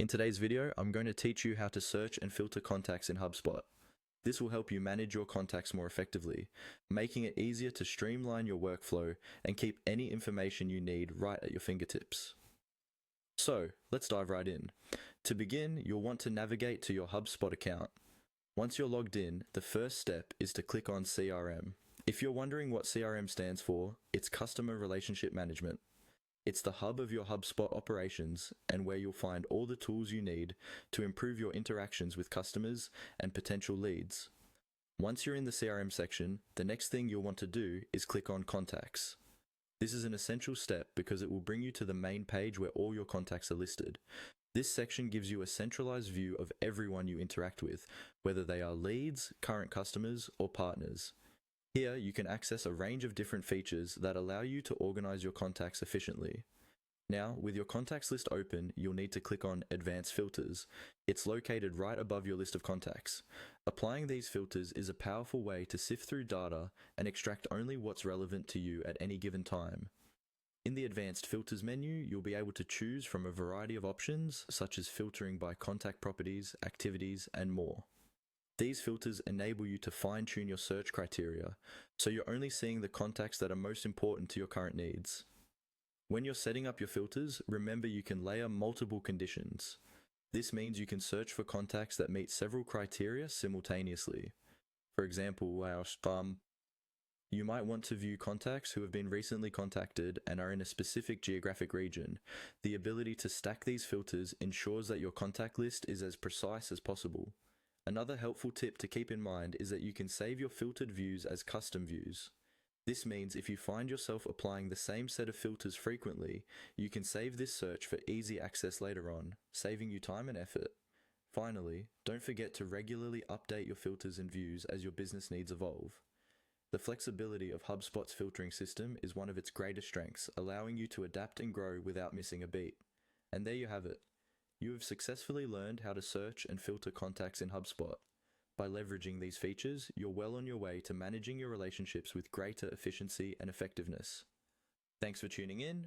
In today's video, I'm going to teach you how to search and filter contacts in HubSpot. This will help you manage your contacts more effectively, making it easier to streamline your workflow and keep any information you need right at your fingertips. So, let's dive right in. To begin, you'll want to navigate to your HubSpot account. Once you're logged in, the first step is to click on CRM. If you're wondering what CRM stands for, it's Customer Relationship Management. It's the hub of your HubSpot operations and where you'll find all the tools you need to improve your interactions with customers and potential leads. Once you're in the CRM section, the next thing you'll want to do is click on Contacts. This is an essential step because it will bring you to the main page where all your contacts are listed. This section gives you a centralized view of everyone you interact with, whether they are leads, current customers, or partners. Here, you can access a range of different features that allow you to organize your contacts efficiently. Now, with your contacts list open, you'll need to click on Advanced Filters. It's located right above your list of contacts. Applying these filters is a powerful way to sift through data and extract only what's relevant to you at any given time. In the Advanced Filters menu, you'll be able to choose from a variety of options, such as filtering by contact properties, activities, and more. These filters enable you to fine-tune your search criteria, so you're only seeing the contacts that are most important to your current needs. When you're setting up your filters, remember you can layer multiple conditions. This means you can search for contacts that meet several criteria simultaneously. For example, you might want to view contacts who have been recently contacted and are in a specific geographic region. The ability to stack these filters ensures that your contact list is as precise as possible. Another helpful tip to keep in mind is that you can save your filtered views as custom views. This means if you find yourself applying the same set of filters frequently, you can save this search for easy access later on, saving you time and effort. Finally, don't forget to regularly update your filters and views as your business needs evolve. The flexibility of HubSpot's filtering system is one of its greatest strengths, allowing you to adapt and grow without missing a beat. And there you have it. You have successfully learned how to search and filter contacts in HubSpot. By leveraging these features, you're well on your way to managing your relationships with greater efficiency and effectiveness. Thanks for tuning in.